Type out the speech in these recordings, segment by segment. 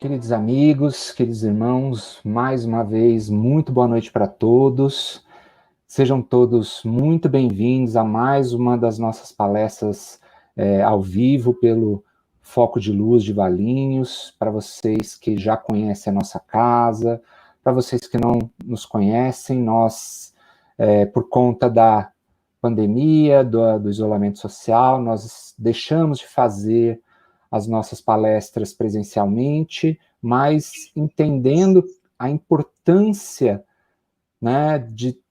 Queridos amigos, queridos irmãos, mais uma vez, muito boa noite para todos. Sejam todos muito bem-vindos a mais uma das nossas palestras ao vivo pelo Foco de Luz de Valinhos. Para vocês que já conhecem a nossa casa, para vocês que não nos conhecem, nós, por conta da pandemia, do isolamento social, nós deixamos de fazer as nossas palestras presencialmente, mas entendendo a importância, né,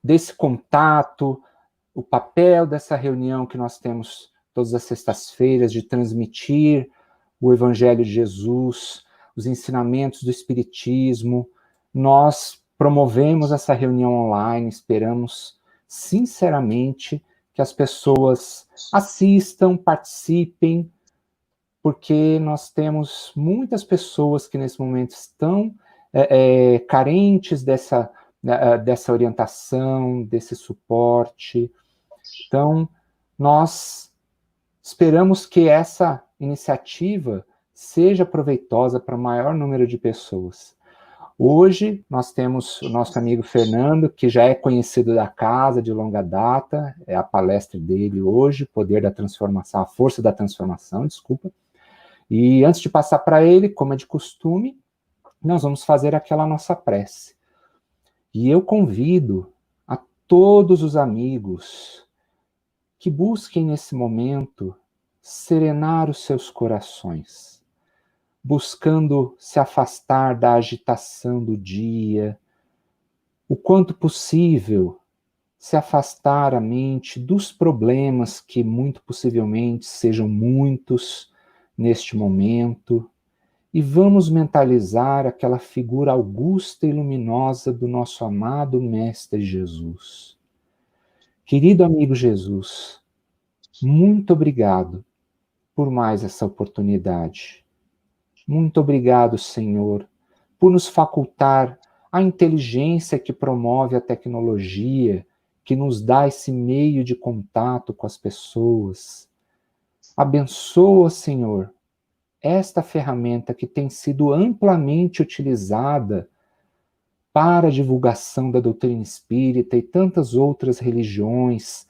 desse contato, o papel dessa reunião que nós temos todas as sextas-feiras, de transmitir o Evangelho de Jesus, os ensinamentos do Espiritismo. Nós promovemos essa reunião online, esperamos sinceramente que as pessoas assistam, participem, porque nós temos muitas pessoas que nesse momento estão carentes dessa orientação, desse suporte. Então, nós esperamos que essa iniciativa seja proveitosa para o maior número de pessoas. Hoje, nós temos o nosso amigo Fernando, que já é conhecido da casa de longa data, é a palestra dele hoje, Poder da Transformação, a Força da Transformação, desculpa. E antes de passar para ele, como é de costume, nós vamos fazer aquela nossa prece. E eu convido a todos os amigos que busquem nesse momento serenar os seus corações, buscando se afastar da agitação do dia, o quanto possível se afastar a mente dos problemas que muito possivelmente sejam muitos neste momento, e vamos mentalizar aquela figura augusta e luminosa do nosso amado Mestre Jesus. Querido amigo Jesus, muito obrigado por mais essa oportunidade. Muito obrigado, Senhor, por nos facultar a inteligência que promove a tecnologia, que nos dá esse meio de contato com as pessoas. Abençoa, Senhor, esta ferramenta que tem sido amplamente utilizada para a divulgação da doutrina espírita e tantas outras religiões,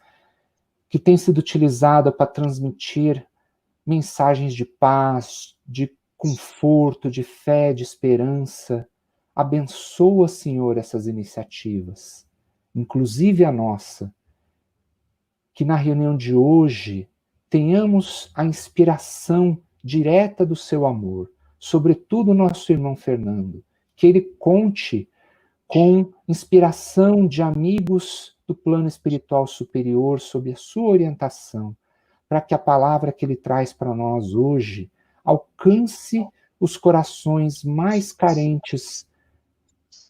que tem sido utilizada para transmitir mensagens de paz, de conforto, de fé, de esperança. Abençoa, Senhor, essas iniciativas, inclusive a nossa, que na reunião de hoje tenhamos a inspiração direta do seu amor, sobretudo o nosso irmão Fernando, que ele conte com inspiração de amigos do plano espiritual superior sob a sua orientação, para que a palavra que ele traz para nós hoje alcance os corações mais carentes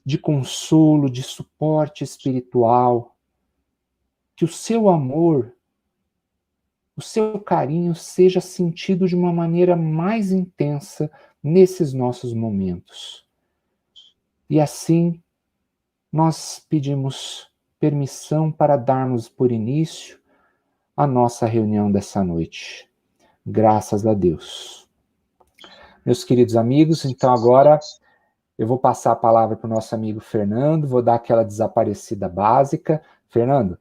de consolo, de suporte espiritual, que o seu amor, o seu carinho seja sentido de uma maneira mais intensa nesses nossos momentos. E assim, nós pedimos permissão para darmos por início a nossa reunião dessa noite. Graças a Deus. Meus queridos amigos, então agora eu vou passar a palavra para o nosso amigo Fernando, vou dar aquela desaparecida básica. Fernando,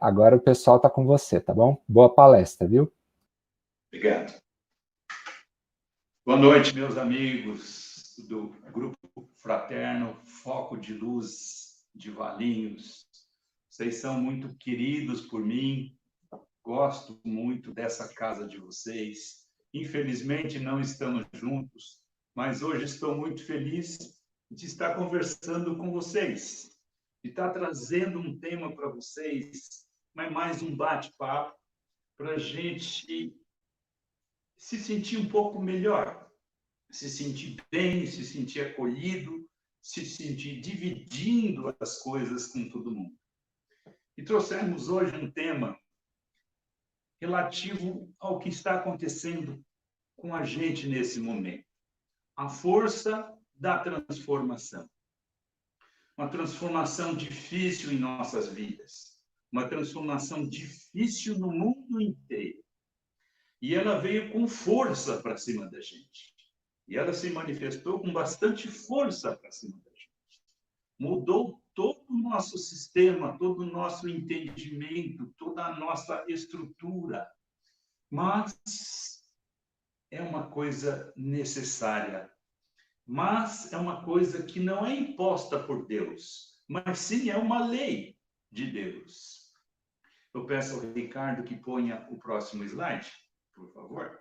agora o pessoal está com você, tá bom? Boa palestra, viu? Obrigado. Boa noite, meus amigos do Grupo Fraterno Foco de Luz de Valinhos. Vocês são muito queridos por mim, gosto muito dessa casa de vocês. Infelizmente não estamos juntos, mas hoje estou muito feliz de estar conversando com vocês, de estar trazendo um tema para vocês, mas mais um bate-papo para a gente se sentir um pouco melhor, se sentir bem, se sentir acolhido, se sentir dividindo as coisas com todo mundo. E trouxemos hoje um tema relativo ao que está acontecendo com a gente nesse momento. A força da transformação. Uma transformação difícil em nossas vidas. Uma transformação difícil no mundo inteiro. E ela veio com força para cima da gente. E ela se manifestou com bastante força para cima da gente. Mudou todo o nosso sistema, todo o nosso entendimento, toda a nossa estrutura. Mas é uma coisa necessária. Mas é uma coisa que não é imposta por Deus, mas sim é uma lei de Deus. Eu peço ao Ricardo que ponha o próximo slide, por favor.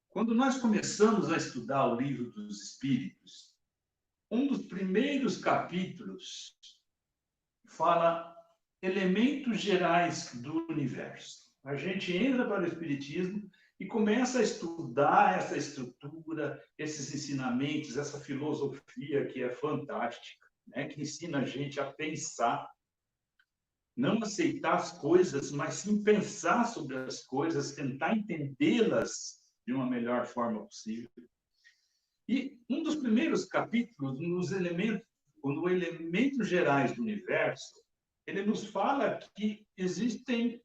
Quando nós começamos a estudar o Livro dos Espíritos, um dos primeiros capítulos fala elementos gerais do universo. A gente entra para o Espiritismo e começa a estudar essa estrutura, esses ensinamentos, essa filosofia que é fantástica, né? Que ensina a gente a pensar, não aceitar as coisas, mas sim pensar sobre as coisas, tentar entendê-las de uma melhor forma possível. E um dos primeiros capítulos, no elementos gerais do universo, ele nos fala que existem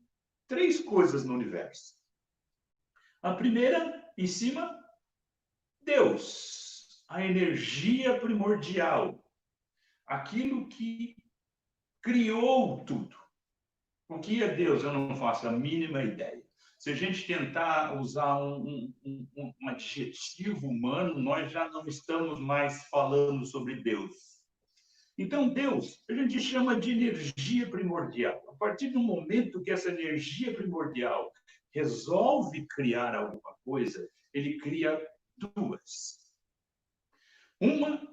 3 coisas no universo. A primeira, em cima, Deus, a energia primordial, aquilo que criou tudo. O que é Deus? Eu não faço a mínima ideia. Se a gente tentar usar um adjetivo humano, nós já não estamos mais falando sobre Deus. Então, Deus, a gente chama de energia primordial. A partir do momento que essa energia primordial resolve criar alguma coisa, ele cria 2. Uma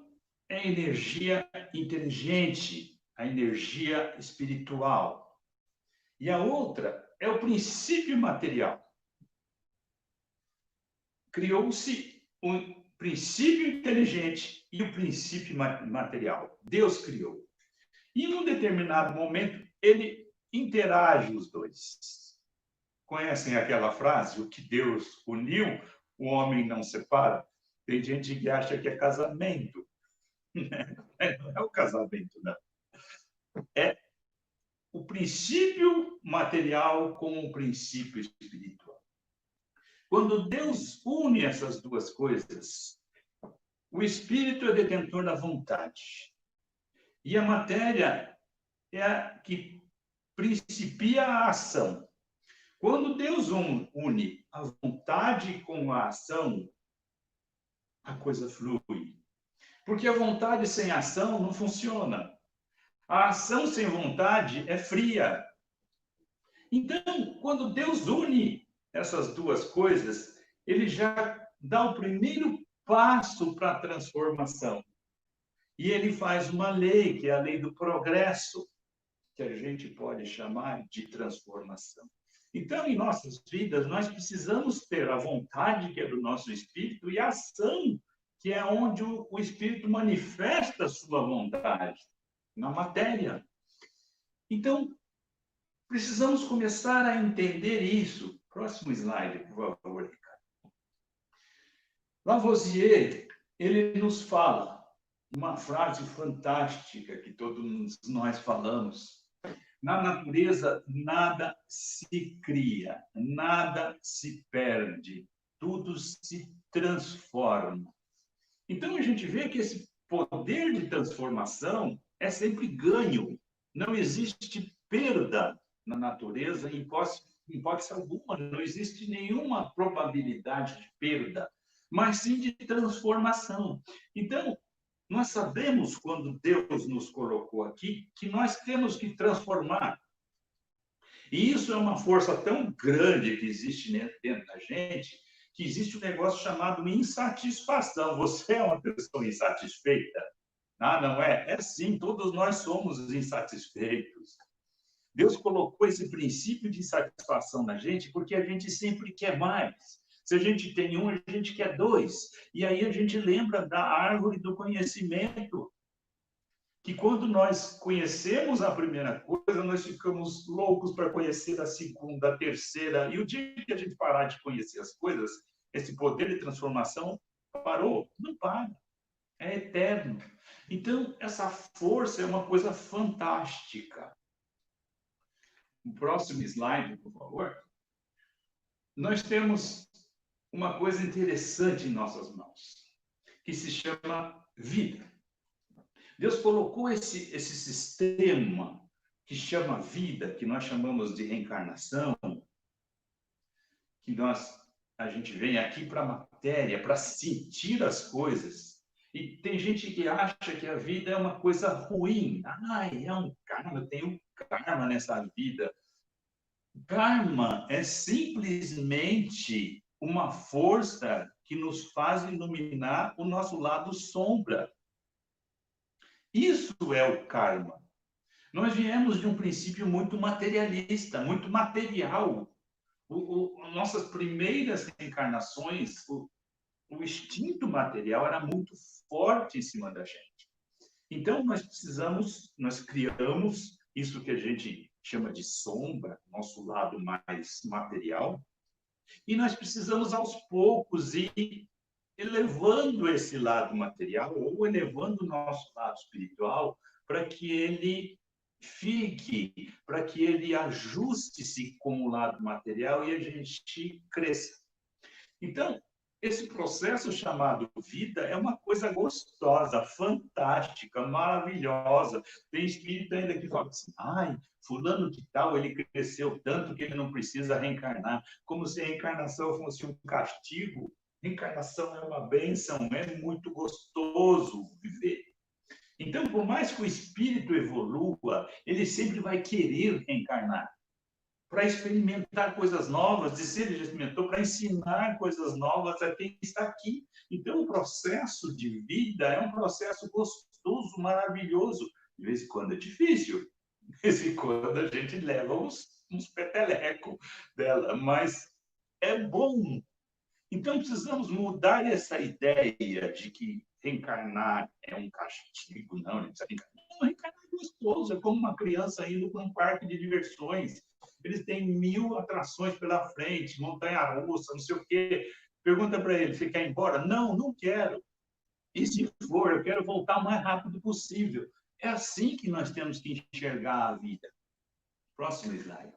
é a energia inteligente, a energia espiritual. E a outra é o princípio material. Criou-se um princípio inteligente e o princípio material. Deus criou. E, num determinado momento, ele interage os 2. Conhecem aquela frase, o que Deus uniu, o homem não separa? Tem gente que acha que é casamento. Não é o casamento, não. É o princípio material com o princípio espiritual. Quando Deus une essas 2 coisas, o espírito é detentor da vontade. E a matéria é a que principia a ação. Quando Deus une a vontade com a ação, a coisa flui. Porque a vontade sem ação não funciona. A ação sem vontade é fria. Então, quando Deus une essas 2 coisas, ele já dá o primeiro passo para a transformação. E ele faz uma lei, que é a lei do progresso, que a gente pode chamar de transformação. Então, em nossas vidas, nós precisamos ter a vontade, que é do nosso espírito, e a ação, que é onde o espírito manifesta a sua vontade, na matéria. Então, precisamos começar a entender isso. Próximo slide, por favor, Ricardo. Lavoisier, ele nos fala uma frase fantástica que todos nós falamos. Na natureza, nada se cria, nada se perde, tudo se transforma. Então, a gente vê que esse poder de transformação é sempre ganho. Não existe perda na natureza, em hipótese alguma, não existe nenhuma probabilidade de perda, mas sim de transformação. Então, nós sabemos, quando Deus nos colocou aqui, que nós temos que transformar. E isso é uma força tão grande que existe dentro da gente, que existe um negócio chamado insatisfação. Você é uma pessoa insatisfeita? Ah, não é? É sim, todos nós somos insatisfeitos. Deus colocou esse princípio de insatisfação na gente porque a gente sempre quer mais. Se a gente tem um, a gente quer 2. E aí a gente lembra da árvore do conhecimento, que quando nós conhecemos a primeira coisa, nós ficamos loucos para conhecer a segunda, a terceira. E o dia que a gente parar de conhecer as coisas, esse poder de transformação parou. Não para. É eterno. Então, essa força é uma coisa fantástica. O próximo slide, por favor. Nós temos uma coisa interessante em nossas mãos, que se chama vida. Deus colocou esse sistema que chama vida, que nós chamamos de reencarnação, que a gente vem aqui para a matéria, para sentir as coisas. E tem gente que acha que a vida é uma coisa ruim. Ai, é um karma, eu tenho karma nessa vida. Karma é simplesmente uma força que nos faz iluminar o nosso lado sombra. Isso é o karma. Nós viemos de um princípio muito materialista, muito material. Nossas primeiras reencarnações, o instinto material era muito forte em cima da gente. Então, nós criamos isso que a gente chama de sombra, nosso lado mais material, e nós precisamos, aos poucos, ir elevando esse lado material ou elevando o nosso lado espiritual para que ele fique, para que ele ajuste-se com o lado material e a gente cresça. Então, esse processo chamado vida é uma coisa gostosa, fantástica, maravilhosa. Tem espírito ainda que fala assim, ai, fulano de tal, ele cresceu tanto que ele não precisa reencarnar, como se a reencarnação fosse um castigo. Reencarnação é uma bênção, é muito gostoso viver. Então, por mais que o espírito evolua, ele sempre vai querer reencarnar para experimentar coisas novas, e se ele já experimentou, para ensinar coisas novas a quem está aqui. Então, o processo de vida é um processo gostoso, maravilhoso. De vez em quando é difícil, de vez em quando a gente leva uns petelecos dela, mas é bom. Então, precisamos mudar essa ideia de que reencarnar é um castigo. Não, não precisa reencarnar. Não, reencarnar é gostoso, é como uma criança indo para um parque de diversões. Eles têm 1000 atrações pela frente, montanha-russa, não sei o quê. Pergunta para ele, você quer ir embora? Não, não quero. E se for, eu quero voltar o mais rápido possível. É assim que nós temos que enxergar a vida. Próximo slide.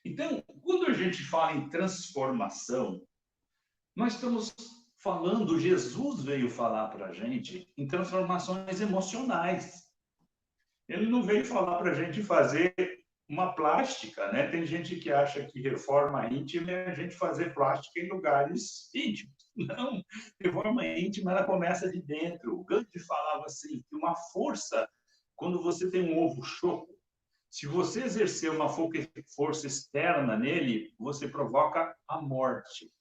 Então, quando a gente fala em transformação, nós estamos falando, Jesus veio falar para a gente em transformações emocionais. Ele não veio falar para a gente fazer uma plástica, né? Tem gente que acha que reforma íntima é a gente fazer plástica em lugares íntimos. Não, reforma íntima ela começa de dentro. O Gandhi falava assim, que uma força, quando você tem um ovo choco, se você exercer uma força externa nele, você provoca a morte.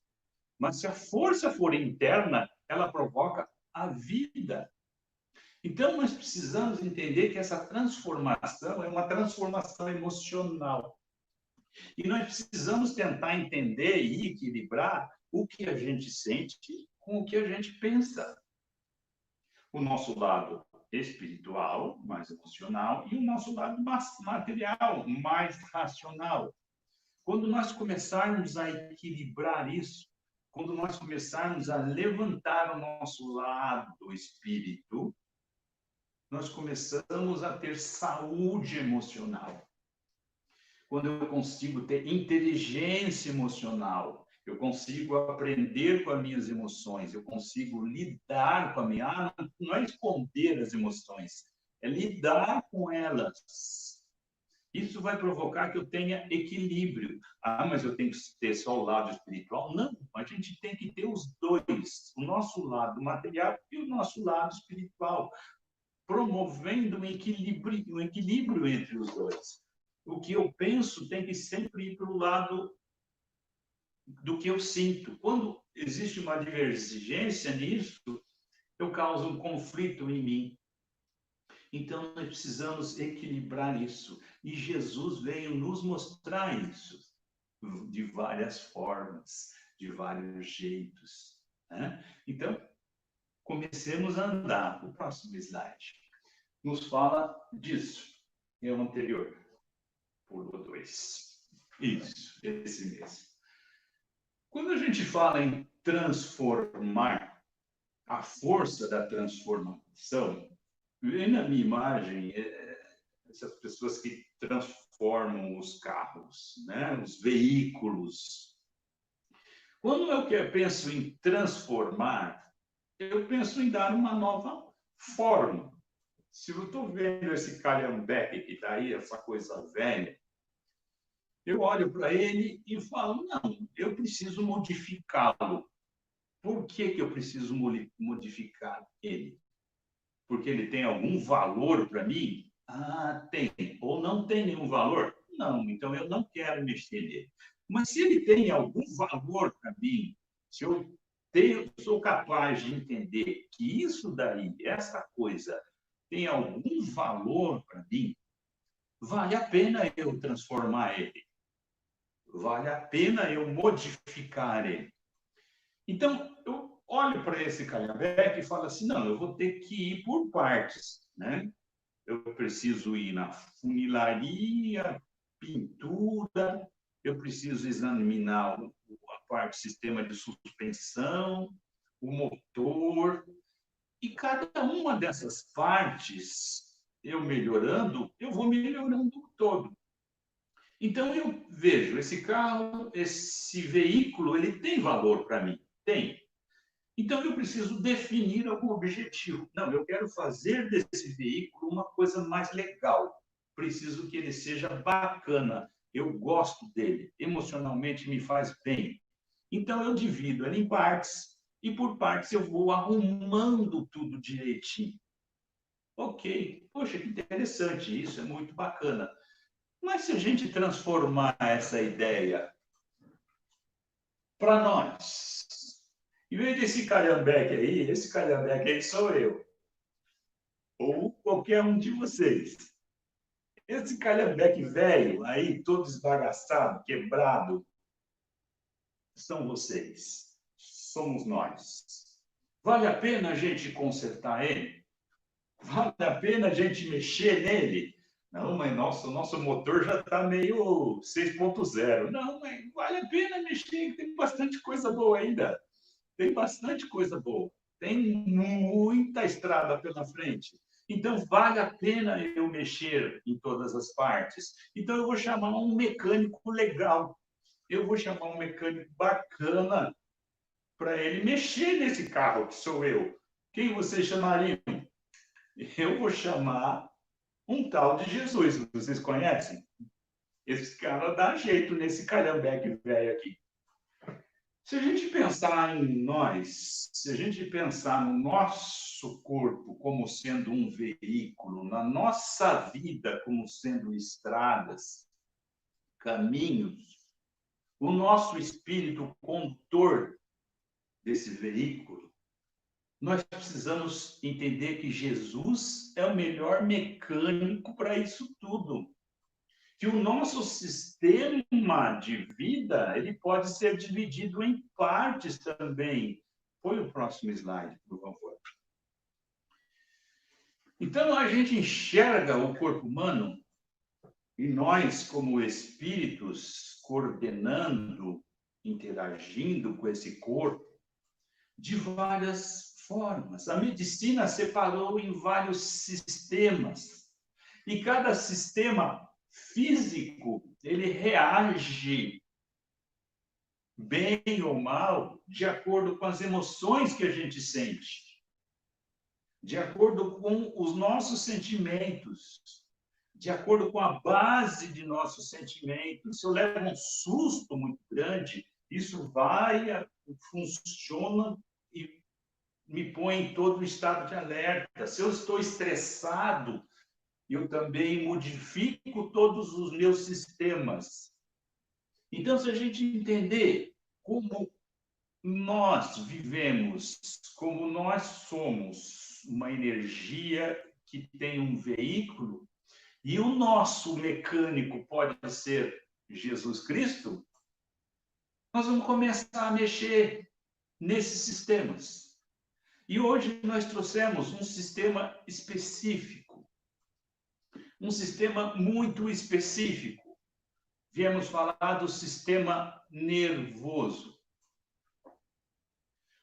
Mas se a força for interna, ela provoca a vida. Então, nós precisamos entender que essa transformação é uma transformação emocional. E nós precisamos tentar entender e equilibrar o que a gente sente com o que a gente pensa. O nosso lado espiritual, mais emocional, e o nosso lado material, mais racional. Quando nós começarmos a equilibrar isso, quando nós começarmos a levantar o nosso lado do espírito, nós começamos a ter saúde emocional. Quando eu consigo ter inteligência emocional, eu consigo aprender com as minhas emoções, eu consigo lidar com a minha... não é esconder as emoções, é lidar com elas. Isso vai provocar que eu tenha equilíbrio. Ah, mas eu tenho que ter só o lado espiritual? Não, a gente tem que ter os dois, o nosso lado material e o nosso lado espiritual, promovendo um equilíbrio entre os dois. O que eu penso tem que sempre ir para o lado do que eu sinto. Quando existe uma divergência nisso, eu causo um conflito em mim. Então, nós precisamos equilibrar isso. E Jesus veio nos mostrar isso de várias formas, de vários jeitos. Né? Então, comecemos a andar. O próximo slide nos fala disso. É o anterior. Pulou 2. Isso, esse mesmo. Quando a gente fala em transformar, a força da transformação, vem na minha imagem essas pessoas que transformam os carros, né? Os veículos. Quando penso em transformar, eu penso em dar uma nova forma. Se eu estou vendo esse calhambeque que está aí, essa coisa velha, eu olho para ele e falo, não, eu preciso modificá-lo. Por que eu preciso modificar ele? Porque ele tem algum valor para mim? Ah, tem. Ou não tem nenhum valor? Não, então eu não quero mexer nele. Mas se ele tem algum valor para mim, se eu sou capaz de entender que isso daí, essa coisa, tem algum valor para mim, vale a pena eu transformar ele. Vale a pena eu modificar ele. Então, eu olho para esse calhambeque e falo assim, não, eu vou ter que ir por partes, né? Eu preciso ir na funilaria, pintura, eu preciso examinar a parte sistema de suspensão, o motor, e cada uma dessas partes, eu melhorando, eu vou melhorando o todo. Então, eu vejo, esse carro, esse veículo, ele tem valor para mim? Tem. Então, eu preciso definir algum objetivo. Não, eu quero fazer desse veículo uma coisa mais legal. Preciso que ele seja bacana. Eu gosto dele. Emocionalmente me faz bem. Então, eu divido ele em partes e, por partes, eu vou arrumando tudo direitinho. Ok. Poxa, que interessante. Isso é muito bacana. Mas se a gente transformar essa ideia para nós, em vez desse calhambeque aí, esse calhambeque aí sou eu. Ou qualquer um de vocês. Esse calhambeque velho aí, todo esbagaçado, quebrado, são vocês. Somos nós. Vale a pena a gente consertar ele? Vale a pena a gente mexer nele? Não, mas nossa, o nosso motor já está meio 6.0. Não, mas vale a pena mexer, tem bastante coisa boa ainda. Tem bastante coisa boa. Tem muita estrada pela frente. Então, vale a pena eu mexer em todas as partes. Então, eu vou chamar um mecânico legal. Eu vou chamar um mecânico bacana para ele mexer nesse carro, que sou eu. Quem vocês chamariam? Eu vou chamar um tal de Jesus. Vocês conhecem? Esse cara dá jeito nesse calhambeque velho aqui. Se a gente pensar em nós, se a gente pensar no nosso corpo como sendo um veículo, na nossa vida como sendo estradas, caminhos, o nosso espírito condutor desse veículo, nós precisamos entender que Jesus é o melhor mecânico para isso tudo. Que o nosso sistema de vida ele pode ser dividido em partes também. Põe o próximo slide, por favor. Então, a gente enxerga o corpo humano e nós, como espíritos, coordenando, interagindo com esse corpo, de várias formas. A medicina separou em vários sistemas. E cada sistema físico, ele reage bem ou mal de acordo com as emoções que a gente sente, de acordo com os nossos sentimentos, de acordo com a base de nossos sentimentos. Se eu levo um susto muito grande, isso funciona e me põe em todo o estado de alerta. Se eu estou estressado, eu também modifico todos os meus sistemas. Então, se a gente entender como nós vivemos, como nós somos uma energia que tem um veículo, e o nosso mecânico pode ser Jesus Cristo, nós vamos começar a mexer nesses sistemas. E hoje nós trouxemos um sistema específico, um sistema muito específico. Viemos falar do sistema nervoso.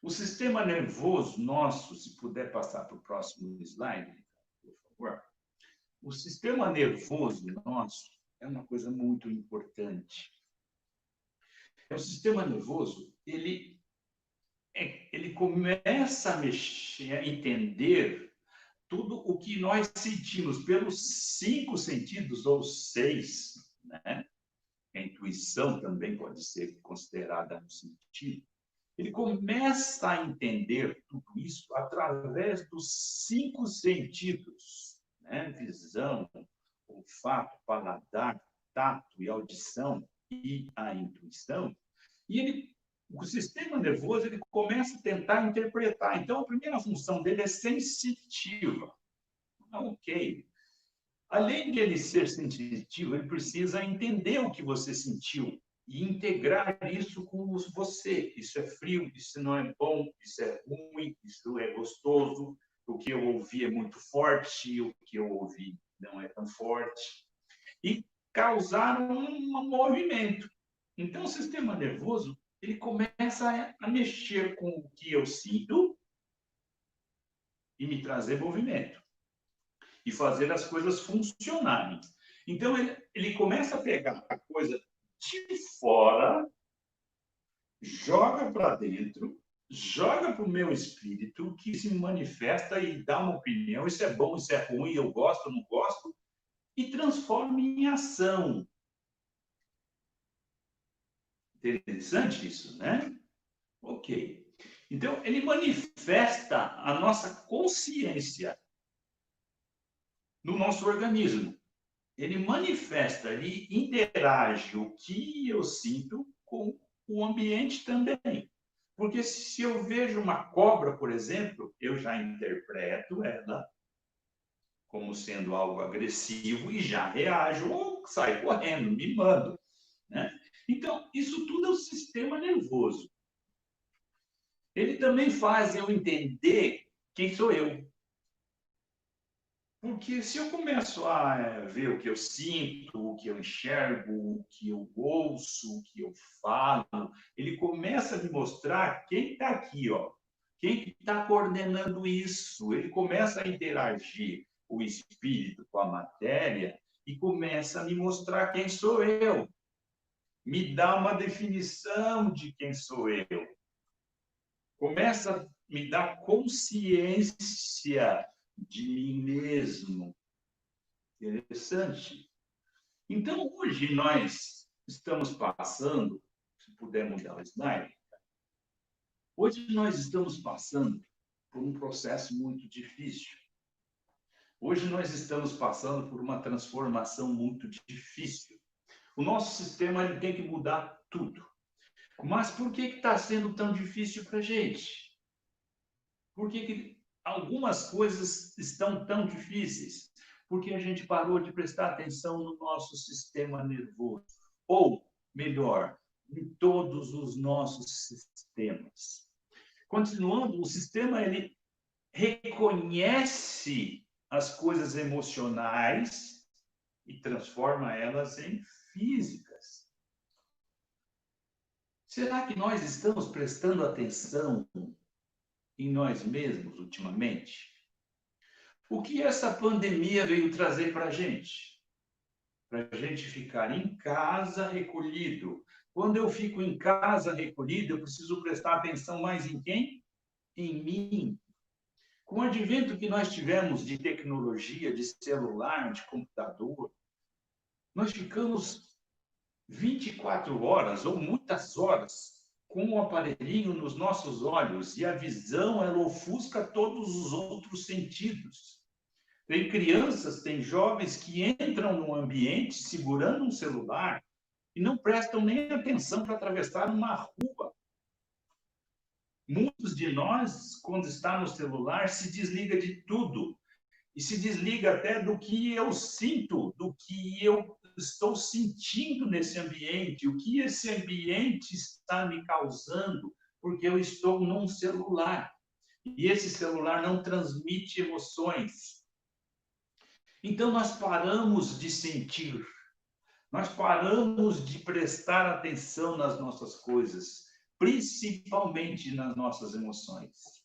O sistema nervoso nosso, se puder passar para o próximo slide, por favor. O sistema nervoso nosso é uma coisa muito importante. o sistema nervoso, ele começa a mexer, a entender tudo o que nós sentimos pelos 5 sentidos, ou 6, né? A intuição também pode ser considerada um sentido. Ele começa a entender tudo isso através dos 5 sentidos, né? Visão, olfato, paladar, tato e audição e a intuição. E o sistema nervoso ele começa a tentar interpretar. Então, a primeira função dele é sensitiva. Ok. Além de ele ser sensitivo, ele precisa entender o que você sentiu e integrar isso com você. Isso é frio, isso não é bom, isso é ruim, isso é gostoso, o que eu ouvi é muito forte, o que eu ouvi não é tão forte. E causar um movimento. Então, o sistema nervoso ele começa a mexer com o que eu sinto e me trazer movimento. E fazer as coisas funcionarem. Então, ele começa a pegar a coisa de fora, joga para dentro, joga para o meu espírito, que se manifesta e dá uma opinião, isso é bom, isso é ruim, eu gosto, não gosto, e transforma em ação. Interessante isso, né? Ok. Então, ele manifesta a nossa consciência no nosso organismo. Ele manifesta, ele interage o que eu sinto com o ambiente também. Porque se eu vejo uma cobra, por exemplo, eu já interpreto ela como sendo algo agressivo e já reajo ou saio correndo, me mando. Né? Então, isso tudo é o sistema nervoso. Ele também faz eu entender quem sou eu. Porque se eu começo a ver o que eu sinto, o que eu enxergo, o que eu ouço, o que eu falo, ele começa a me mostrar quem está aqui, ó, quem está coordenando isso. Ele começa a interagir o espírito com a matéria e começa a me mostrar quem sou eu. Me dá uma definição de quem sou eu. Começa a me dar consciência de mim mesmo. Interessante. Então, hoje nós estamos passando, se puder mudar o slide, hoje nós estamos passando por um processo muito difícil. Hoje nós estamos passando por uma transformação muito difícil. O nosso sistema ele tem que mudar tudo. Mas por que está sendo tão difícil para a gente? Por que algumas coisas estão tão difíceis? Porque a gente parou de prestar atenção no nosso sistema nervoso. Ou, melhor, em todos os nossos sistemas. Continuando, o sistema ele reconhece as coisas emocionais e transforma elas em físicas. Será que nós estamos prestando atenção em nós mesmos ultimamente? O que essa pandemia veio trazer para a gente? Para a gente ficar em casa recolhido. Quando eu fico em casa recolhido, eu preciso prestar atenção mais em quem? Em mim. Com o advento que nós tivemos de tecnologia, de celular, de computador, nós ficamos 24 horas ou muitas horas com o aparelhinho nos nossos olhos e a visão ela ofusca todos os outros sentidos. Tem crianças, tem jovens que entram no ambiente segurando um celular e não prestam nem atenção para atravessar uma rua. Muitos de nós, quando está no celular, se desliga de tudo. E se desliga até do que eu sinto, do que eu estou sentindo nesse ambiente, o que esse ambiente está me causando, porque eu estou num celular. E esse celular não transmite emoções. Então, nós paramos de sentir, nós paramos de prestar atenção nas nossas coisas, principalmente nas nossas emoções.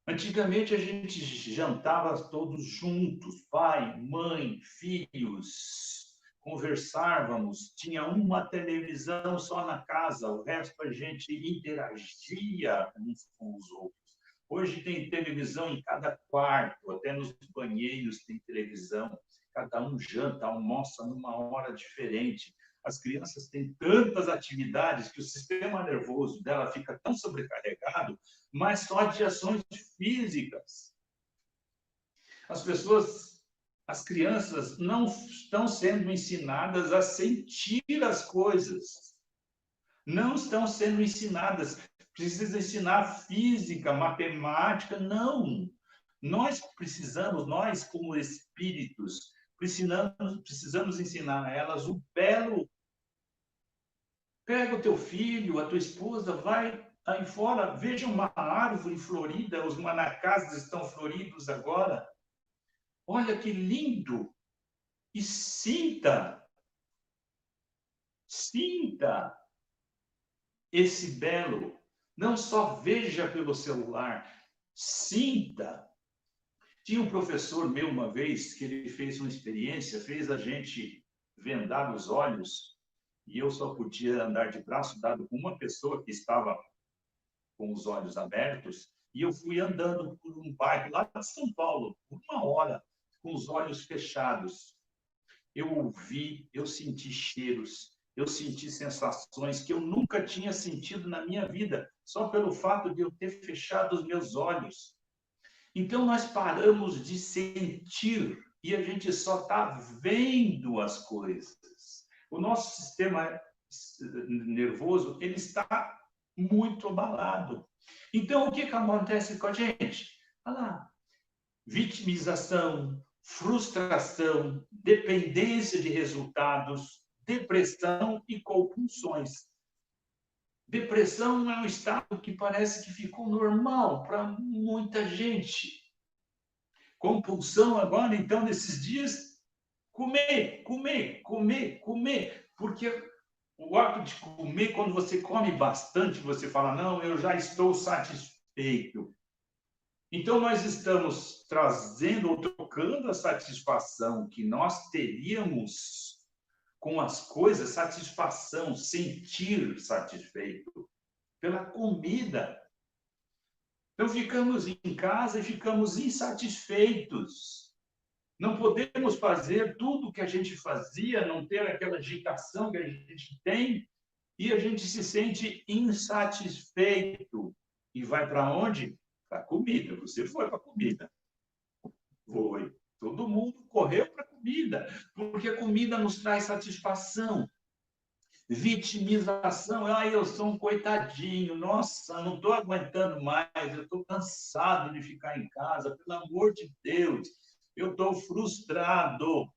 Antigamente, a gente jantava todos juntos, pai, mãe, filhos, conversávamos, tinha uma televisão só na casa, o resto a gente interagia uns com os outros. Hoje tem televisão em cada quarto, até nos banheiros tem televisão. Cada um janta, almoça numa hora diferente. As crianças têm tantas atividades que o sistema nervoso dela fica tão sobrecarregado, mas só de ações físicas. As crianças não estão sendo ensinadas a sentir as coisas. Não estão sendo ensinadas. Precisa ensinar física, matemática, não. Nós como espíritos, precisamos ensinar a elas o belo. Pega o teu filho, a tua esposa, vai aí fora, veja uma árvore florida, os manacás estão floridos agora. Olha que lindo! E sinta esse belo. Não só veja pelo celular, sinta. Tinha um professor meu uma vez que ele fez uma experiência, fez a gente vendar os olhos e eu só podia andar de braço dado com uma pessoa que estava com os olhos abertos e eu fui andando por um bairro lá de São Paulo, por 1 hora, com os olhos fechados. Eu ouvi, eu senti cheiros, eu senti sensações que eu nunca tinha sentido na minha vida, só pelo fato de eu ter fechado os meus olhos. Então, nós paramos de sentir e a gente só está vendo as coisas. O nosso sistema nervoso, ele está muito abalado. Então, o que acontece com a gente? Olha lá, vitimização, frustração, dependência de resultados, depressão e compulsões. Depressão é um estado que parece que ficou normal para muita gente. Compulsão agora, então, nesses dias, comer. Porque o ato de comer, quando você come bastante, você fala, não, eu já estou satisfeito. Então, nós estamos trazendo ou trocando a satisfação que nós teríamos com as coisas, satisfação, sentir satisfeito, pela comida. Então, ficamos em casa e ficamos insatisfeitos. Não podemos fazer tudo o que a gente fazia, não ter aquela agitação que a gente tem, e a gente se sente insatisfeito. E vai para onde? Para a comida. Você foi para a comida. Foi. Todo mundo correu para a comida, porque a comida nos traz satisfação. Vitimização, eu sou um coitadinho, nossa, não estou aguentando mais, eu estou cansado de ficar em casa, pelo amor de Deus, eu estou frustrado.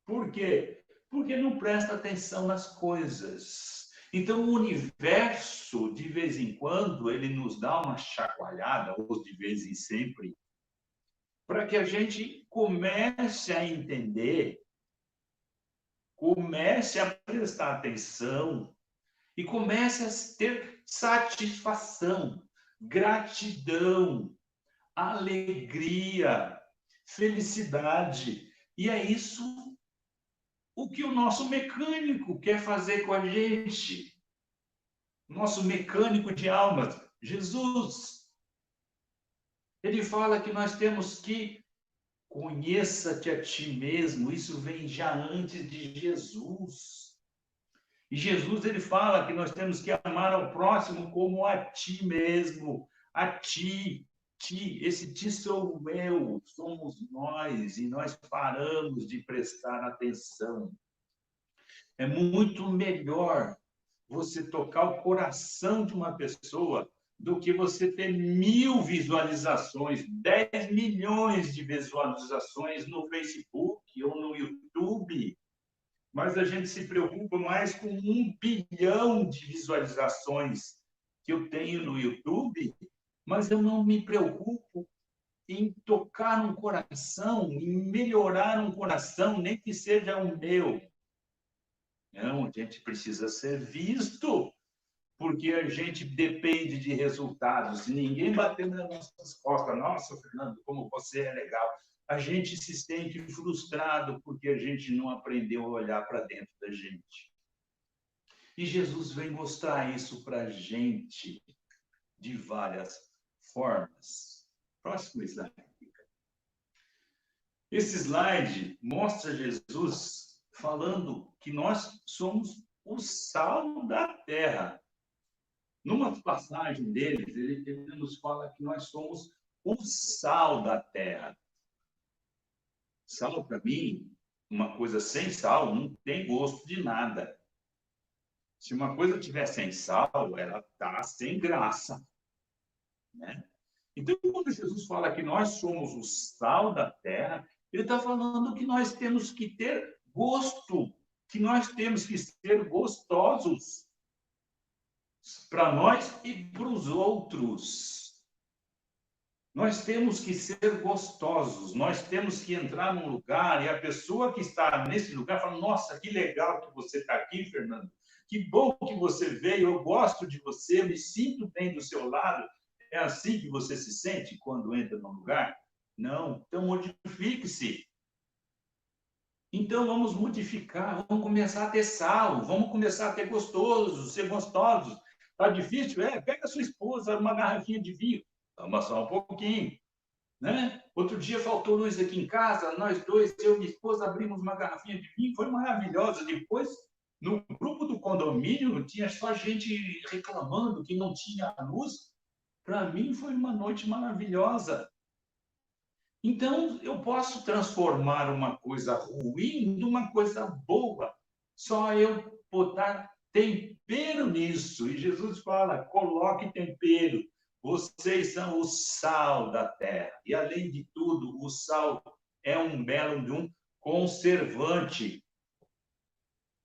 Por quê? Porque não presta atenção nas coisas. Então, o universo, de vez em quando, ele nos dá uma chacoalhada, ou de vez em sempre, para que a gente comece a entender, comece a prestar atenção e comece a ter satisfação, gratidão, alegria, felicidade. E é isso o que o nosso mecânico quer fazer com a gente. Nosso mecânico de almas, Jesus. Ele fala que nós temos que conheça-te a ti mesmo. Isso vem já antes de Jesus. E Jesus, ele fala que nós temos que amar ao próximo como a ti mesmo. A ti. Esse ti sou eu, somos nós. E nós paramos de prestar atenção. É muito melhor você tocar o coração de uma pessoa do que você ter 1000 visualizações, 10 milhões de visualizações no Facebook ou no YouTube. Mas a gente se preocupa mais com 1 bilhão de visualizações que eu tenho no YouTube, mas eu não me preocupo em tocar um coração, em melhorar um coração, nem que seja o meu. Não, a gente precisa ser visto, porque a gente depende de resultados. Se ninguém bater nas nossas costas, nossa, Fernando, como você é legal. a gente se sente frustrado porque a gente não aprendeu a olhar para dentro da gente. E Jesus vem mostrar isso para a gente de várias formas. Próximo slide. Esse slide mostra Jesus falando que nós somos o sal da terra. Numa passagem deles, ele nos fala que nós somos o sal da terra. Sal, para mim, uma coisa sem sal não tem gosto de nada. Se uma coisa tiver sem sal, ela está sem graça, né? Então, quando Jesus fala que nós somos o sal da terra, ele está falando que nós temos que ter gosto, que nós temos que ser gostosos para nós e para os outros. Nós temos que ser gostosos, nós temos que entrar num lugar e a pessoa que está nesse lugar fala: nossa, que legal que você está aqui, Fernando. Que bom que você veio, eu gosto de você, eu me sinto bem do seu lado. É assim que você se sente quando entra num lugar? Não, então modifique-se. Então vamos modificar, vamos começar a ter sal, vamos começar a ter gostoso, ser gostosos. Está difícil? Pega a sua esposa, uma garrafinha de vinho, toma só um pouquinho, né? Outro dia faltou luz aqui em casa, nós dois, eu e minha esposa, abrimos uma garrafinha de vinho, foi maravilhosa. Depois, no grupo do condomínio, tinha só gente reclamando que não tinha luz. Para mim, foi uma noite maravilhosa. Então, eu posso transformar uma coisa ruim numa coisa boa. Só eu botar tempero nisso. E Jesus fala: coloque tempero. Vocês são o sal da terra. E, além de tudo, o sal é um belo de um conservante.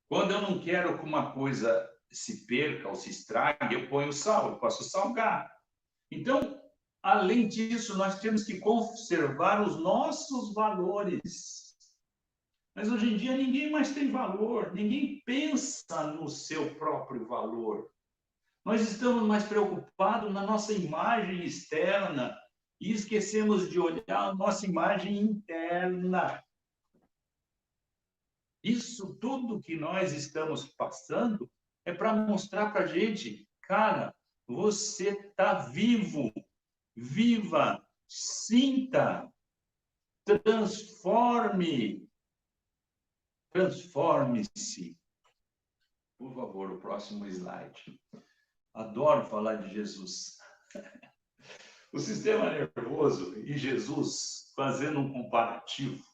Quando eu não quero que uma coisa se perca ou se estrague, eu ponho sal, eu posso salgar. Então, além disso, nós temos que conservar os nossos valores. Mas hoje em dia ninguém mais tem valor, ninguém pensa no seu próprio valor. Nós estamos mais preocupados na nossa imagem externa e esquecemos de olhar a nossa imagem interna. Isso tudo que nós estamos passando é para mostrar para a gente: cara, você está vivo. Viva, sinta, transforme-se. Por favor, o próximo slide. Adoro falar de Jesus. O sistema nervoso e Jesus fazendo um comparativo.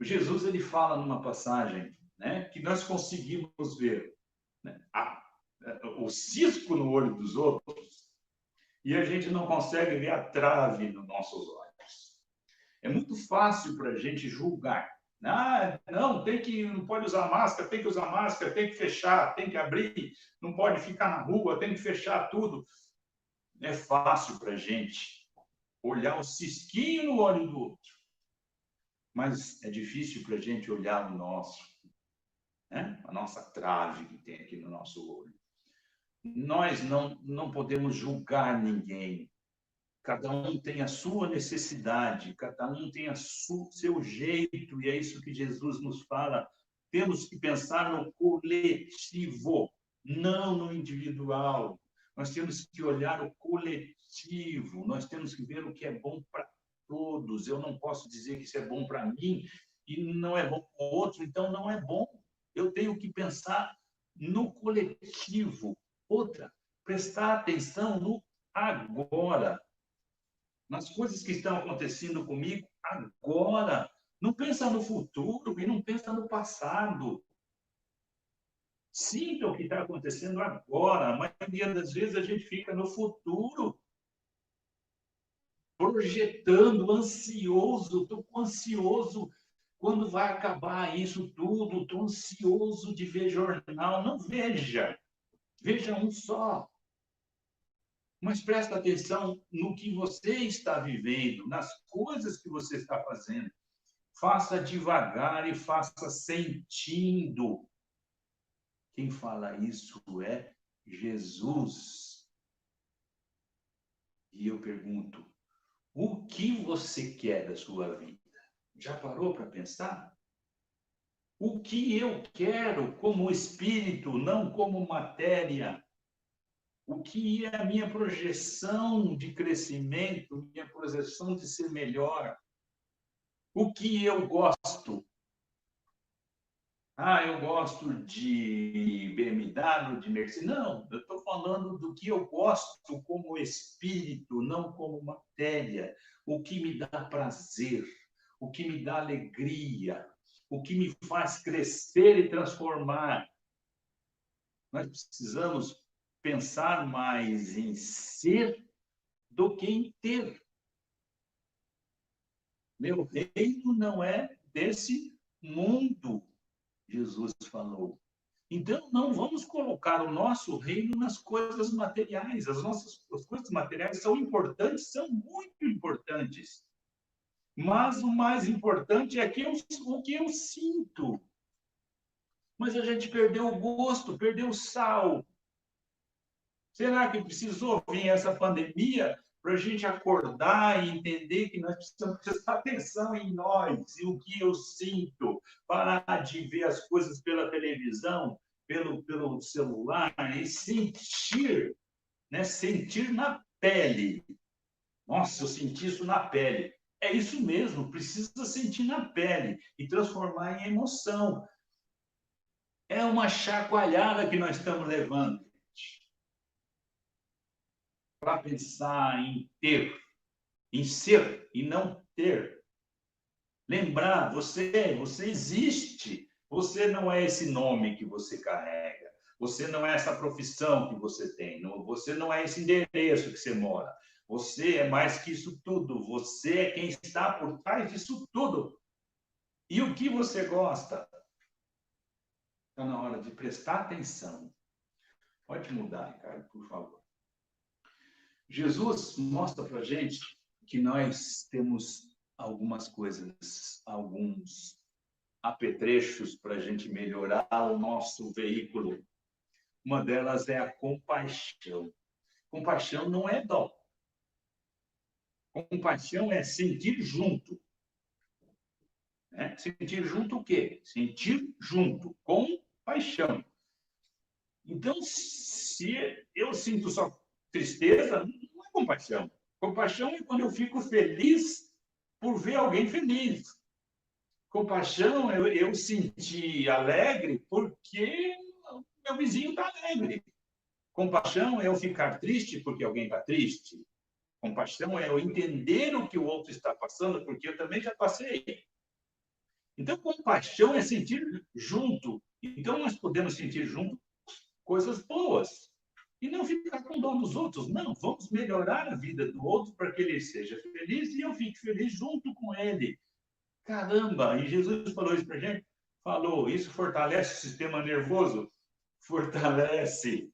O Jesus, ele fala numa passagem, né, que nós conseguimos ver, né, o cisco no olho dos outros e a gente não consegue ver a trave nos nossos olhos. É muito fácil para a gente julgar. Não, não pode usar máscara, tem que usar máscara, tem que fechar, tem que abrir, não pode ficar na rua, tem que fechar tudo. É fácil para a gente olhar o cisquinho no olho do outro, mas é difícil para a gente olhar o nosso, né? A nossa trave que tem aqui no nosso olho. Nós não podemos julgar ninguém. Cada um tem a sua necessidade, cada um tem seu jeito, e é isso que Jesus nos fala. Temos que pensar no coletivo, não no individual. Nós temos que olhar o coletivo, nós temos que ver o que é bom para todos. Eu não posso dizer que isso é bom para mim e não é bom para o outro, então não é bom. Eu tenho que pensar no coletivo. Outra, prestar atenção no agora, nas coisas que estão acontecendo comigo agora. Não pensa no futuro e não pensa no passado. Sinta o que está acontecendo agora. A maioria das vezes a gente fica no futuro, projetando, ansioso. Estou ansioso quando vai acabar isso tudo. Estou ansioso de ver jornal. Não veja. Veja um só. Mas presta atenção no que você está vivendo, nas coisas que você está fazendo. Faça devagar e faça sentindo. Quem fala isso é Jesus. E eu pergunto, O que você quer da sua vida? Já parou para pensar? O que eu quero como espírito, não como matéria? O que é a minha projeção de crescimento, minha projeção de ser melhor? O que eu gosto? Ah, eu gosto de BMW, de Mercedes. Não, eu estou falando do que eu gosto como espírito, não como matéria. O que me dá prazer, o que me dá alegria, o que me faz crescer e transformar. Nós precisamos pensar mais em ser do que em ter. Meu reino não é desse mundo, Jesus falou. Então, não vamos colocar o nosso reino nas coisas materiais. As coisas materiais são importantes, são muito importantes. Mas o mais importante é o que eu sinto. Mas a gente perdeu o gosto, perdeu o sal. Será que precisou vir essa pandemia para a gente acordar e entender que nós precisamos prestar atenção em nós e o que eu sinto, parar de ver as coisas pela televisão, pelo celular e sentir, né? Sentir na pele. Nossa, eu senti isso na pele. É isso mesmo, precisa sentir na pele e transformar em emoção. É uma chacoalhada que nós estamos levando para pensar em ter, em ser e não ter. Lembrar, você existe. Você não é esse nome que você carrega. Você não é essa profissão que você tem. Você não é esse endereço que você mora. Você é mais que isso tudo. Você é quem está por trás disso tudo. E o que você gosta? Está na hora de prestar atenção. Pode mudar, Ricardo, por favor. Jesus mostra para a gente que nós temos algumas coisas, alguns apetrechos para a gente melhorar o nosso veículo. Uma delas é a compaixão. Compaixão não é dó. Compaixão é sentir junto. Né? Sentir junto o quê? Sentir junto, com paixão. Então, se eu sinto só tristeza, não é compaixão. Compaixão é quando eu fico feliz por ver alguém feliz. Compaixão é eu sentir alegre porque meu vizinho está alegre. Compaixão é eu ficar triste porque alguém está triste. Compaixão é eu entender o que o outro está passando porque eu também já passei. Então, compaixão é sentir junto. Então, nós podemos sentir junto coisas boas. E não ficar com dó dos outros. Não, vamos melhorar a vida do outro para que ele seja feliz e eu fique feliz junto com ele. Caramba! E Jesus falou isso para a gente? Falou, isso fortalece o sistema nervoso? Fortalece.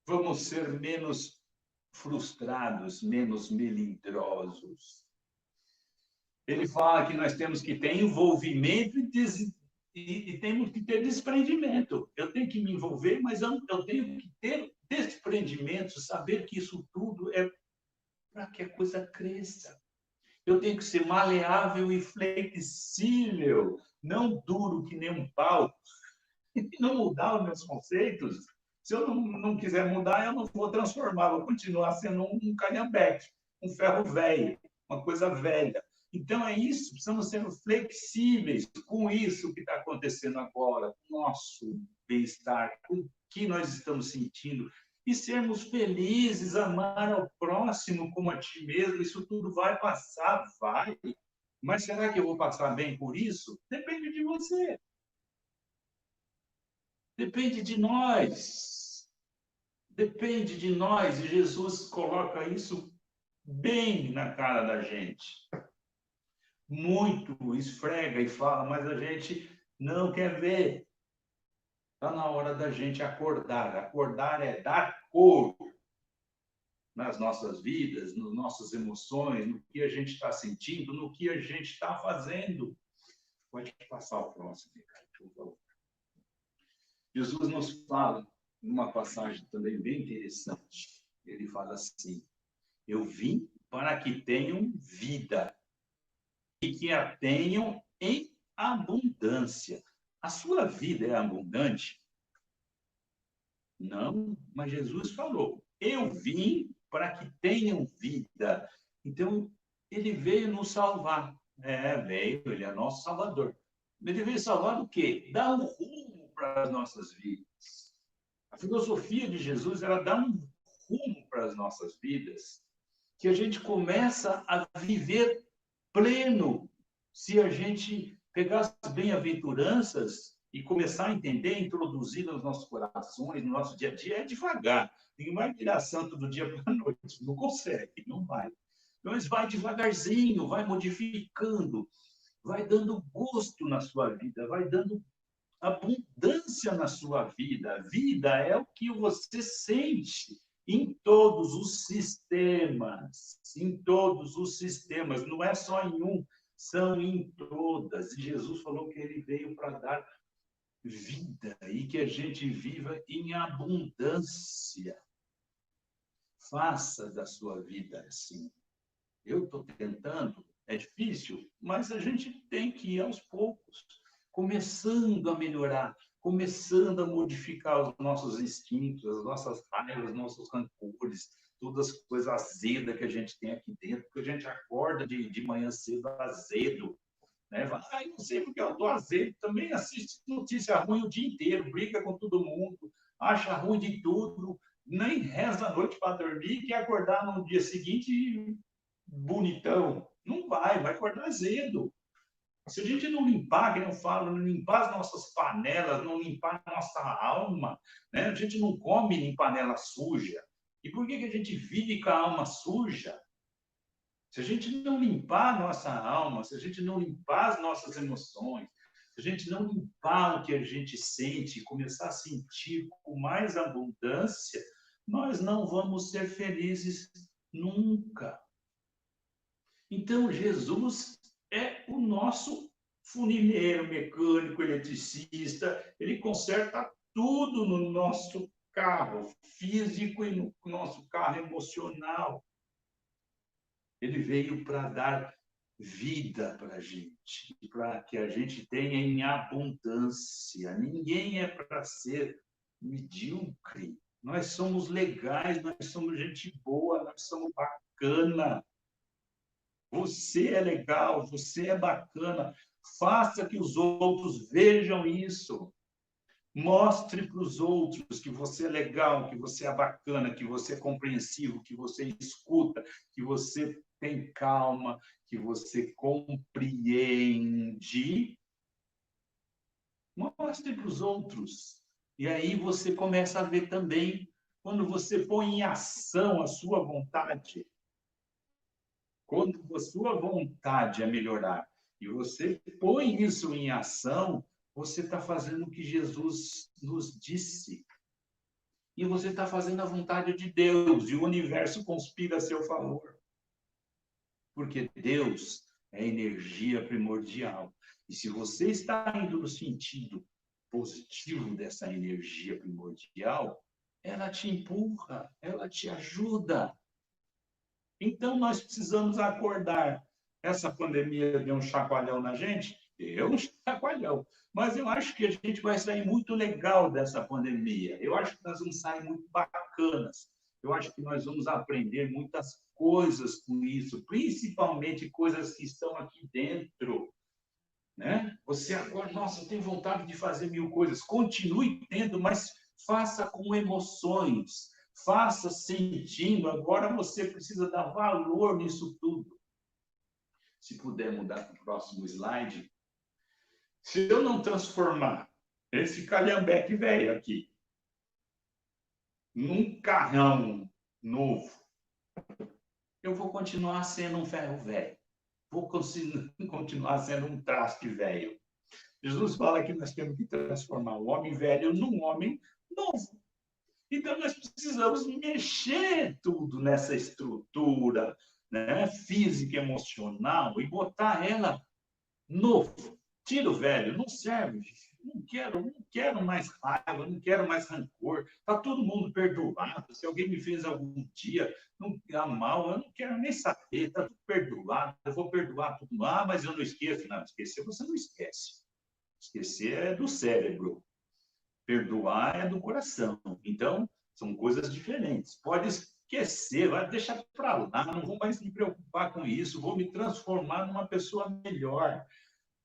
Vamos ser menos frustrados, menos melindrosos. Ele fala que nós temos que ter envolvimento e temos que ter desprendimento. Eu tenho que me envolver, mas eu tenho que ter desprendimento, saber que isso tudo é para que a coisa cresça. Eu tenho que ser maleável e flexível, não duro que nem um pau. E não mudar os meus conceitos. Se eu não quiser mudar, eu não vou transformar, vou continuar sendo um calhambeque, um ferro velho, uma coisa velha. Então é isso, precisamos ser flexíveis com isso que está acontecendo agora, com o nosso bem-estar, com o que nós estamos sentindo, e sermos felizes, amar ao próximo como a ti mesmo, isso tudo vai passar, vai. Mas será que eu vou passar bem por isso? Depende de você. Depende de nós. Depende de nós. E Jesus coloca isso bem na cara da gente. Muito esfrega e fala, mas a gente não quer ver. Está na hora da gente acordar. Acordar é dar cor nas nossas vidas, nas nossas emoções, no que a gente está sentindo, no que a gente está fazendo. Pode passar o próximo, Ricardo, por favor. Jesus nos fala, numa passagem também bem interessante, ele fala assim, eu vim para que tenham vida e que a tenham em abundância. A sua vida é abundante? Não, mas Jesus falou: eu vim para que tenham vida. Então, ele veio nos salvar. Veio, ele é nosso Salvador. Ele veio salvar o quê? Dar um rumo para as nossas vidas. A filosofia de Jesus era dar um rumo para as nossas vidas, que a gente começa a viver pleno se a gente pegar as bem-aventuranças e começar a entender, introduzir nos nossos corações, no nosso dia a dia, é devagar. Ninguém vai virar santo do dia para a noite, não consegue, não vai. Mas vai devagarzinho, vai modificando, vai dando gosto na sua vida, vai dando abundância na sua vida. Vida é o que você sente em todos os sistemas, não é só em um, são em todas. E Jesus falou que ele veio para dar vida e que a gente viva em abundância. Faça da sua vida assim. Eu estou tentando, é difícil, mas a gente tem que ir aos poucos, começando a melhorar, começando a modificar os nossos instintos, as nossas raivas, os nossos rancores, todas as coisas azedas que a gente tem aqui dentro, porque a gente acorda de manhã cedo azedo, né? Não sei porque eu estou azedo, também assiste notícia ruim o dia inteiro, briga com todo mundo, acha ruim de tudo, nem reza a noite para dormir, quer acordar no dia seguinte bonitão. Não vai acordar azedo. Se a gente não limpar, que eu falo, não limpar as nossas panelas, não limpar a nossa alma, né? A gente não come em panela suja. E por que a gente vive com a alma suja? Se a gente não limpar a nossa alma, se a gente não limpar as nossas emoções, se a gente não limpar o que a gente sente, começar a sentir com mais abundância, nós não vamos ser felizes nunca. Então, Jesus é o nosso funileiro, mecânico, eletricista, ele conserta tudo no nosso carro físico e no nosso carro emocional. Ele veio para dar vida para a gente, para que a gente tenha em abundância. Ninguém é para ser medíocre. Nós somos legais, nós somos gente boa, nós somos bacana. Você é legal, você é bacana. Faça que os outros vejam isso. Mostre para os outros que você é legal, que você é bacana, que você é compreensivo, que você escuta, que você tem calma, que você compreende. Mostre para os outros. E aí você começa a ver também, quando você põe em ação a sua vontade, quando a sua vontade é melhorar e você põe isso em ação, você está fazendo o que Jesus nos disse. E você está fazendo a vontade de Deus, e o universo conspira a seu favor. Porque Deus é energia primordial. E se você está indo no sentido positivo dessa energia primordial, ela te empurra, ela te ajuda. Então, nós precisamos acordar. Essa pandemia deu um chacoalhão na gente? Deu um chacoalhão. Mas eu acho que a gente vai sair muito legal dessa pandemia. Eu acho que nós vamos sair muito bacanas. Eu acho que nós vamos aprender muitas coisas com isso, principalmente coisas que estão aqui dentro. Né? Você agora, nossa, eu tenho vontade de fazer 1000 coisas. Continue tendo, mas faça com emoções. Faça sentindo. Agora você precisa dar valor nisso tudo. Se puder mudar para o próximo slide. Se eu não transformar esse calhambeque velho aqui num carrão novo, eu vou continuar sendo um ferro velho. Vou continuar sendo um traste velho. Jesus fala que nós temos que transformar o homem velho num homem novo. Então, nós precisamos mexer tudo nessa estrutura, né, física, emocional, e botar ela novo. Tira o velho, não serve. quero mais raiva, não quero mais rancor. Está todo mundo perdoado. Se alguém me fez algum dia mal, eu não quero nem saber. Está tudo perdoado. Eu vou perdoar tudo. Mas eu não esqueço. Não, esquecer você não esquece. Esquecer é do cérebro. Perdoar é do coração. Então, são coisas diferentes. Pode esquecer, vai deixar para lá, não vou mais me preocupar com isso, vou me transformar numa pessoa melhor.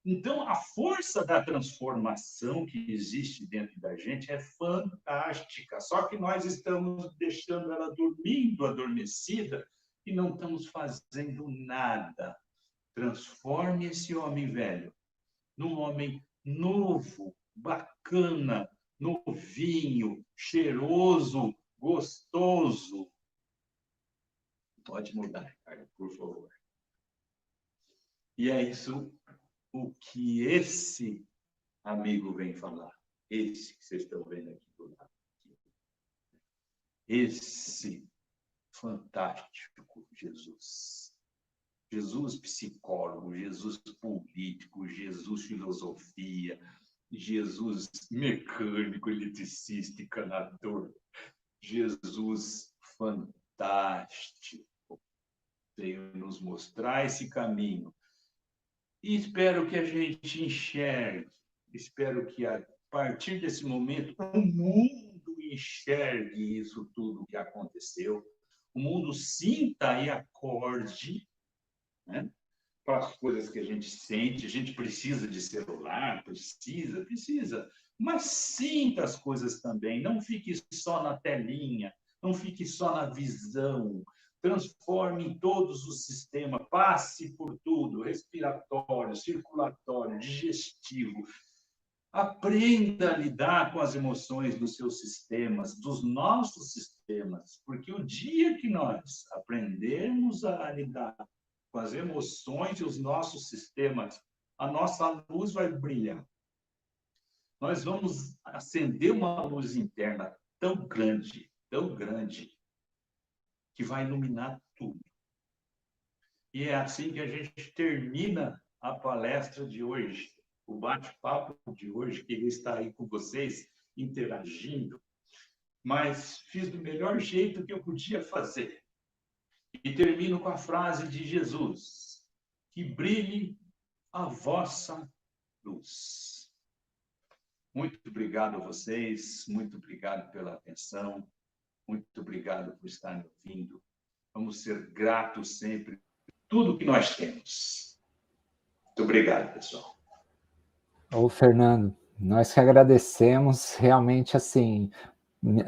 Então, a força da transformação que existe dentro da gente é fantástica, só que nós estamos deixando ela dormindo, adormecida, e não estamos fazendo nada. Transforme esse homem velho num homem novo, bacana, novinho, cheiroso, gostoso. Pode mudar, Ricardo, por favor. E é isso o que esse amigo vem falar. Esse que vocês estão vendo aqui do lado. Esse fantástico Jesus. Jesus psicólogo, Jesus político, Jesus filosofia, Jesus mecânico, eletricista, encanador. Jesus fantástico. Veio nos mostrar esse caminho. E espero que a gente enxergue, espero que a partir desse momento o mundo enxergue isso tudo que aconteceu, o mundo sinta e acorde, né, para as coisas que a gente sente. A gente precisa de celular, precisa, mas sinta as coisas também, não fique só na telinha, não fique só na visão. Transforme em todos os sistemas, passe por tudo, respiratório, circulatório, digestivo. Aprenda a lidar com as emoções dos seus sistemas, dos nossos sistemas, porque o dia que nós aprendermos a lidar com as emoções e os nossos sistemas, a nossa luz vai brilhar. Nós vamos acender uma luz interna tão grande, que vai iluminar tudo. E é assim que a gente termina a palestra de hoje, o bate-papo de hoje, que ele está aí com vocês, interagindo, mas fiz do melhor jeito que eu podia fazer. E termino com a frase de Jesus: que brilhe a vossa luz. Muito obrigado a vocês, muito obrigado pela atenção. Muito obrigado por estarem ouvindo. Vamos ser gratos sempre por tudo que nós temos. Muito obrigado, pessoal. Ô, Fernando, nós que agradecemos. Realmente, assim,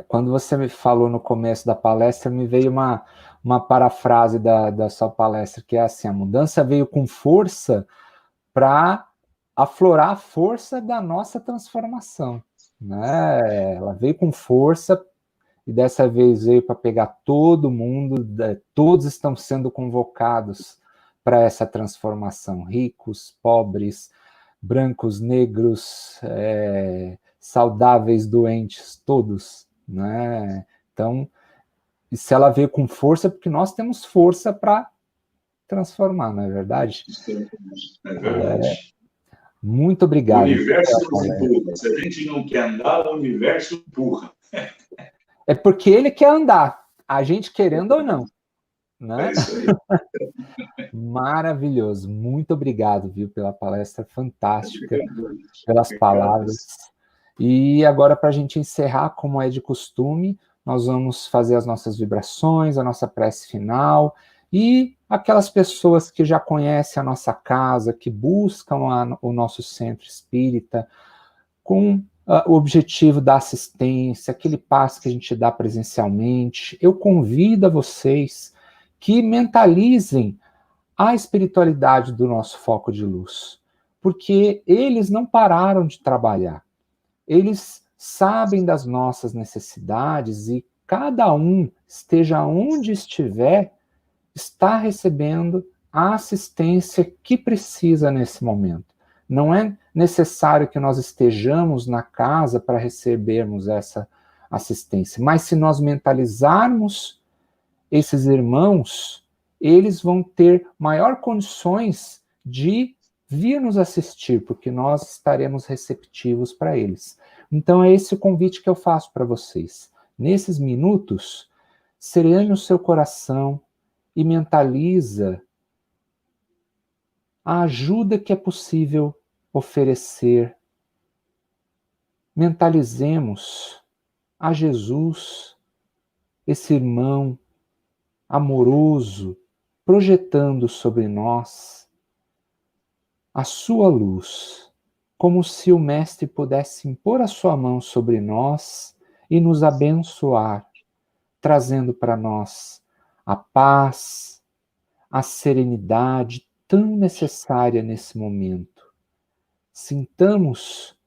quando você me falou no começo da palestra, me veio uma parafrase da sua palestra, que é assim: a mudança veio com força para aflorar a força da nossa transformação, né? Ela veio com força, e dessa vez veio para pegar todo mundo, todos estão sendo convocados para essa transformação, ricos, pobres, brancos, negros, saudáveis, doentes, todos, né? Então, e se ela veio com força, porque nós temos força para transformar, não é verdade? É verdade. Muito obrigado. O universo nos empurra. Se a gente não quer andar, o universo empurra. É porque ele quer andar, a gente querendo ou não, né? É isso aí. Maravilhoso. Muito obrigado, viu, pela palestra fantástica, pelas palavras. E agora, para a gente encerrar, como é de costume, nós vamos fazer as nossas vibrações, a nossa prece final, e aquelas pessoas que já conhecem a nossa casa, que buscam o nosso centro espírita, com o objetivo da assistência, aquele passo que a gente dá presencialmente, eu convido a vocês que mentalizem a espiritualidade do nosso foco de luz, porque eles não pararam de trabalhar, eles sabem das nossas necessidades e cada um, esteja onde estiver, está recebendo a assistência que precisa nesse momento. Não é necessário que nós estejamos na casa para recebermos essa assistência, mas se nós mentalizarmos esses irmãos, eles vão ter maior condições de vir nos assistir, porque nós estaremos receptivos para eles. Então é esse o convite que eu faço para vocês. Nesses minutos, serene o seu coração e mentaliza a ajuda que é possível oferecer. Mentalizemos a Jesus, esse irmão amoroso, projetando sobre nós a sua luz, como se o Mestre pudesse impor a sua mão sobre nós e nos abençoar, trazendo para nós a paz, a serenidade tão necessária nesse momento. Sintamos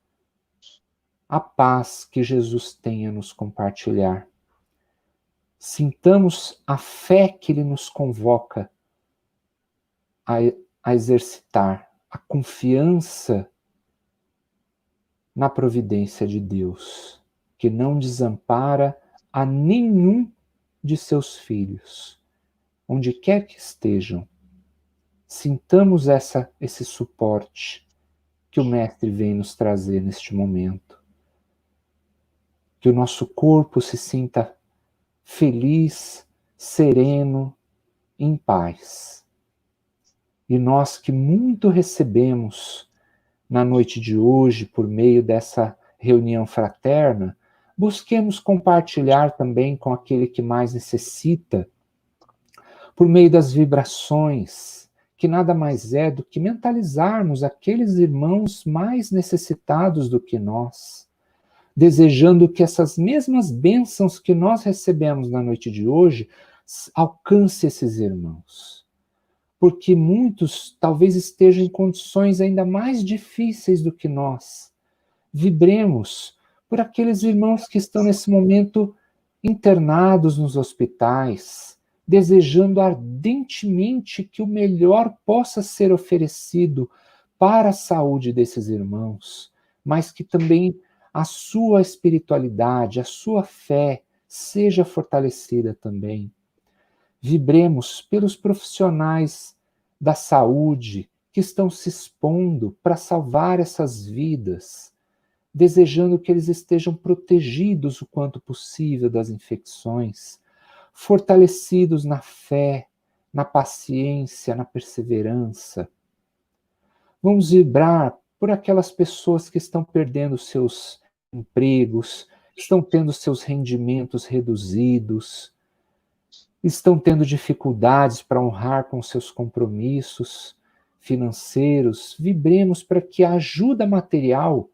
a paz que Jesus tem a nos compartilhar. Sintamos a fé que Ele nos convoca a exercitar, a confiança na providência de Deus, que não desampara a nenhum de seus filhos, onde quer que estejam. Sintamos esse suporte que o Mestre vem nos trazer neste momento. Que o nosso corpo se sinta feliz, sereno, em paz. E nós que muito recebemos na noite de hoje, por meio dessa reunião fraterna, busquemos compartilhar também com aquele que mais necessita, por meio das vibrações, que nada mais é do que mentalizarmos aqueles irmãos mais necessitados do que nós, desejando que essas mesmas bênçãos que nós recebemos na noite de hoje alcance esses irmãos. Porque muitos talvez estejam em condições ainda mais difíceis do que nós. Vibremos por aqueles irmãos que estão nesse momento internados nos hospitais, desejando ardentemente que o melhor possa ser oferecido para a saúde desses irmãos, mas que também a sua espiritualidade, a sua fé seja fortalecida também. Vibremos pelos profissionais da saúde que estão se expondo para salvar essas vidas, desejando que eles estejam protegidos o quanto possível das infecções, fortalecidos na fé, na paciência, na perseverança. Vamos vibrar por aquelas pessoas que estão perdendo seus empregos, estão tendo seus rendimentos reduzidos, estão tendo dificuldades para honrar com seus compromissos financeiros. Vibremos para que a ajuda material,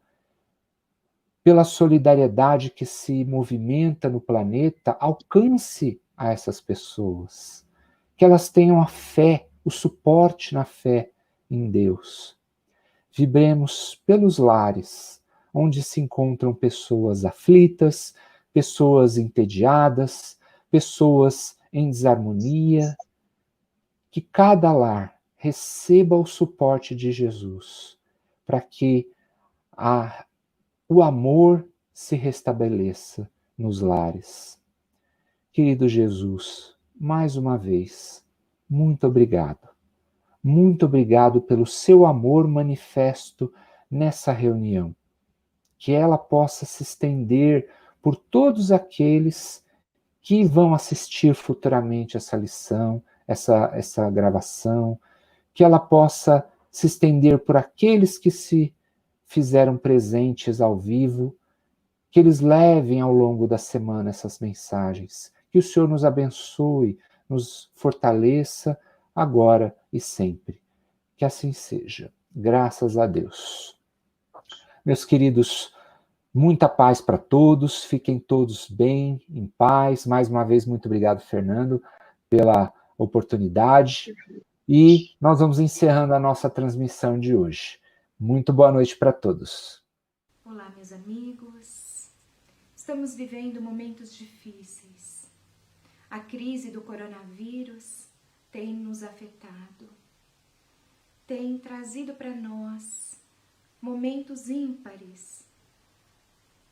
pela solidariedade que se movimenta no planeta, alcance a essas pessoas. Que elas tenham a fé, o suporte na fé em Deus. Vibremos pelos lares, onde se encontram pessoas aflitas, pessoas entediadas, pessoas em desarmonia. Que cada lar receba o suporte de Jesus, para que o amor se restabeleça nos lares. Querido Jesus, mais uma vez, muito obrigado. Muito obrigado pelo seu amor manifesto nessa reunião. Que ela possa se estender por todos aqueles que vão assistir futuramente essa lição, essa gravação, que ela possa se estender por aqueles que se fizeram presentes ao vivo, que eles levem ao longo da semana essas mensagens. Que o Senhor nos abençoe, nos fortaleça, agora e sempre. Que assim seja. Graças a Deus. Meus queridos, muita paz para todos, fiquem todos bem, em paz. Mais uma vez, muito obrigado, Fernando, pela oportunidade. E nós vamos encerrando a nossa transmissão de hoje. Muito boa noite para todos. Olá, meus amigos. Estamos vivendo momentos difíceis. A crise do coronavírus tem nos afetado, tem trazido para nós momentos ímpares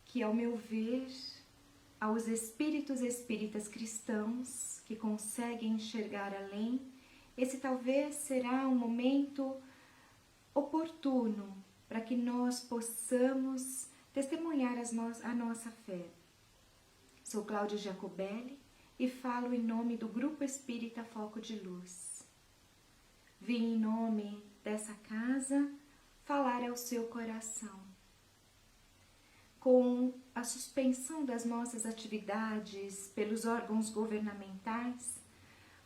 que, ao meu ver, aos espíritas cristãos que conseguem enxergar além, esse talvez será um momento oportuno para que nós possamos testemunhar a nossa fé. Sou Cláudia Jacobelli e falo em nome do Grupo Espírita Foco de Luz. Vim em nome dessa casa falar ao seu coração. Com a suspensão das nossas atividades pelos órgãos governamentais,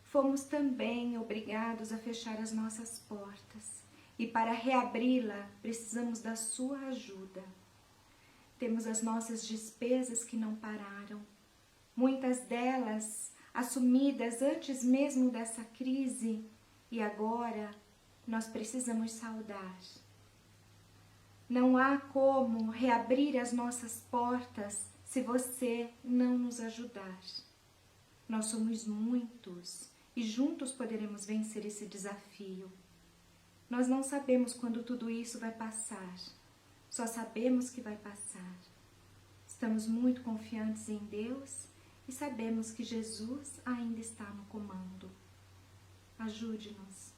fomos também obrigados a fechar as nossas portas e para reabri-la precisamos da sua ajuda. Temos as nossas despesas que não pararam, muitas delas assumidas antes mesmo dessa crise e agora nós precisamos saldar. Não há como reabrir as nossas portas se você não nos ajudar. Nós somos muitos e juntos poderemos vencer esse desafio. Nós não sabemos quando tudo isso vai passar, só sabemos que vai passar. Estamos muito confiantes em Deus e sabemos que Jesus ainda está no comando. Ajude-nos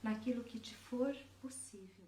naquilo que te for possível.